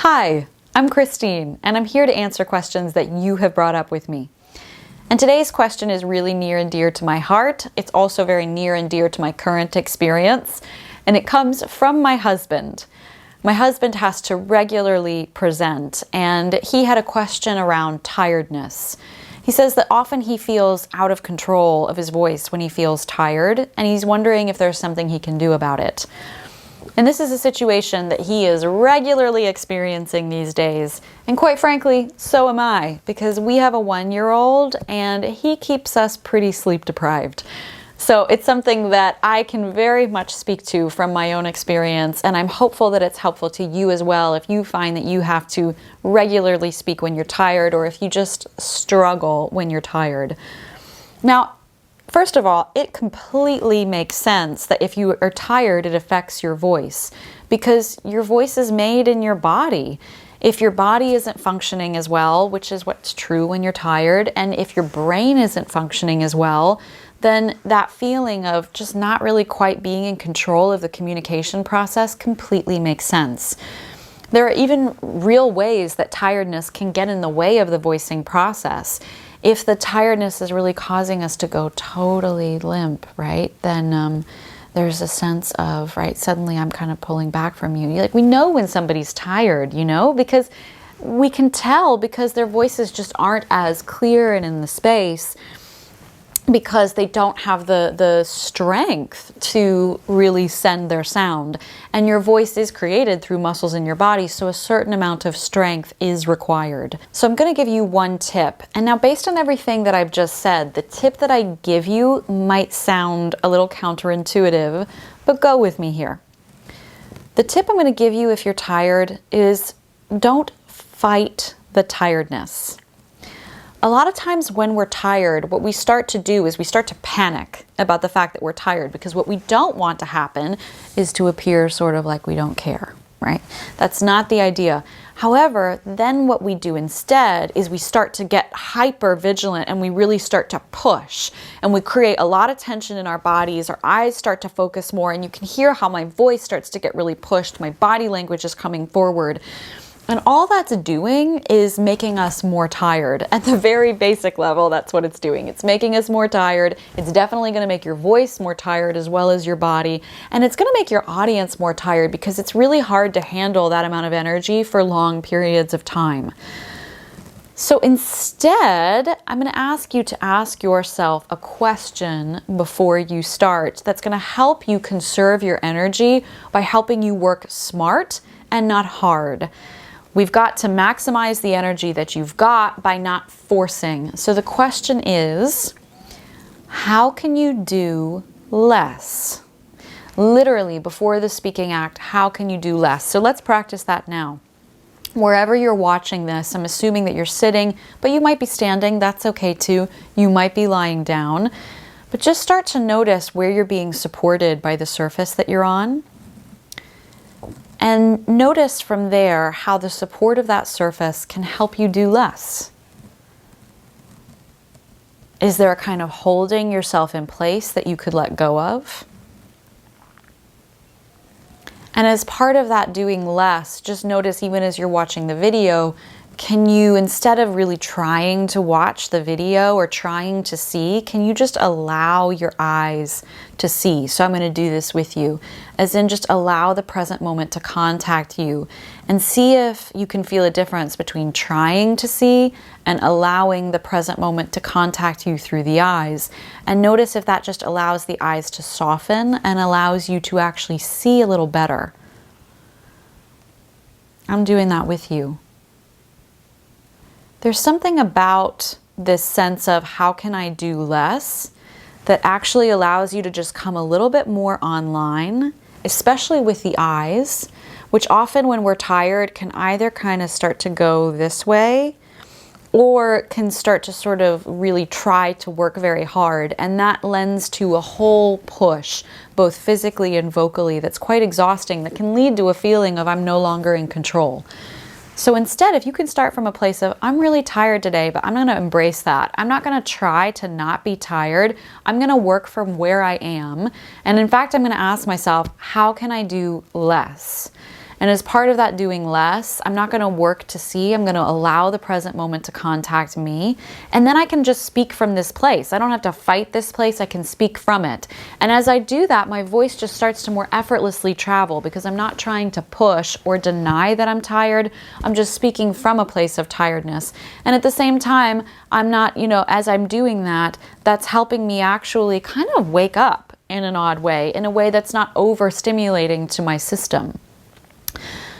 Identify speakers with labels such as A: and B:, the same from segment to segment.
A: Hi, I'm Christine, and I'm here to answer questions that you have brought up with me. And today's question is really near and dear to my heart. It's also very near and dear to my current experience, and it comes from my husband. My husband has to regularly present, and he had a question around tiredness. He says that often he feels out of control of his voice when he feels tired, and he's wondering if there's something he can do about it. And this is a situation that he is regularly experiencing these days. And quite frankly, so am I, because we have a 1-year-old and he keeps us pretty sleep deprived. So it's something that I can very much speak to from my own experience, and I'm hopeful that it's helpful to you as well if you find that you have to regularly speak when you're tired, or if you just struggle when you're tired. Now, first of all, it completely makes sense that if you are tired, it affects your voice, because your voice is made in your body. If your body isn't functioning as well, which is what's true when you're tired, and if your brain isn't functioning as well, then that feeling of just not really quite being in control of the communication process completely makes sense. There are even real ways that tiredness can get in the way of the voicing process. If the tiredness is really causing us to go totally limp, right, then there's a sense of, right, suddenly I'm kind of pulling back from you. Like, we know when somebody's tired, because we can tell, because their voices just aren't as clear and in the space, because they don't have the strength to really send their sound. And your voice is created through muscles in your body, so a certain amount of strength is required. So I'm going to give you one tip. And now, based on everything that I've just said, the tip that I give you might sound a little counterintuitive, but go with me here. The tip I'm going to give you if you're tired is don't fight the tiredness. A lot of times when we're tired, what we start to do is we start to panic about the fact that we're tired, because what we don't want to happen is to appear sort of like we don't care, right? That's not the idea. However, then what we do instead is we start to get hyper vigilant, and we really start to push, and we create a lot of tension in our bodies. Our eyes start to focus more, and you can hear how my voice starts to get really pushed. My body language is coming forward. And all that's doing is making us more tired. At the very basic level, that's what it's doing. It's making us more tired. It's definitely going to make your voice more tired as well as your body. And it's going to make your audience more tired, because it's really hard to handle that amount of energy for long periods of time. So instead, I'm going to ask you to ask yourself a question before you start that's going to help you conserve your energy by helping you work smart and not hard. We've got to maximize the energy that you've got by not forcing. So the question is, how can you do less? Literally, before the speaking act, how can you do less? So let's practice that now. Wherever you're watching this, I'm assuming that you're sitting, but you might be standing. That's okay too. You might be lying down. But just start to notice where you're being supported by the surface that you're on. And notice from there how the support of that surface can help you do less. Is there a kind of holding yourself in place that you could let go of? And as part of that doing less, just notice, even as you're watching the video, can you, instead of really trying to watch the video or trying to see, can you just allow your eyes to see? So I'm going to do this with you, as in just allow the present moment to contact you, and see if you can feel a difference between trying to see and allowing the present moment to contact you through the eyes. And notice if that just allows the eyes to soften and allows you to actually see a little better. I'm doing that with you. There's something about this sense of how can I do less that actually allows you to just come a little bit more online, especially with the eyes, which often when we're tired can either kind of start to go this way or can start to sort of really try to work very hard. And that lends to a whole push, both physically and vocally, that's quite exhausting, that can lead to a feeling of I'm no longer in control. So instead, if you can start from a place of, I'm really tired today, but I'm going to embrace that. I'm not going to try to not be tired. I'm going to work from where I am. And in fact, I'm going to ask myself, how can I do less? And as part of that doing less, I'm not going to work to see. I'm going to allow the present moment to contact me. And then I can just speak from this place. I don't have to fight this place. I can speak from it. And as I do that, my voice just starts to more effortlessly travel because I'm not trying to push or deny that I'm tired. I'm just speaking from a place of tiredness. And at the same time, I'm not, as I'm doing that, that's helping me actually kind of wake up in an odd way, in a way that's not overstimulating to my system.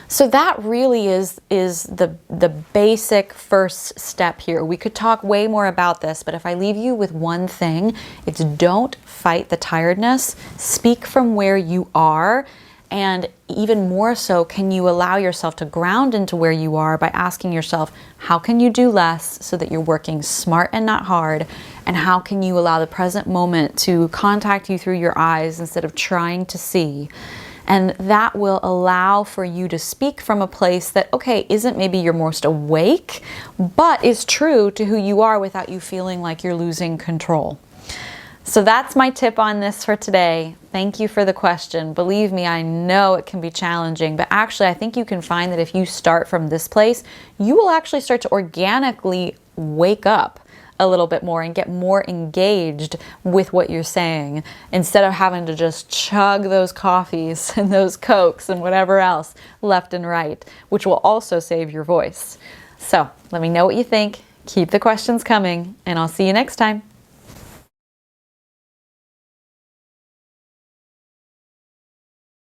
A: So that really is the basic first step here. We could talk way more about this, but if I leave you with one thing, it's don't fight the tiredness. Speak from where you are. And even more so, can you allow yourself to ground into where you are by asking yourself, how can you do less so that you're working smart and not hard? And how can you allow the present moment to contact you through your eyes instead of trying to see? And that will allow for you to speak from a place that, okay, isn't maybe your most awake, but is true to who you are without you feeling like you're losing control. So that's my tip on this for today. Thank you for the question. Believe me, I know it can be challenging, but actually I think you can find that if you start from this place, you will actually start to organically wake up a little bit more and get more engaged with what you're saying instead of having to just chug those coffees and those Cokes and whatever else left and right, which will also save your voice. So let me know what you think. Keep the questions coming, and I'll see you next time.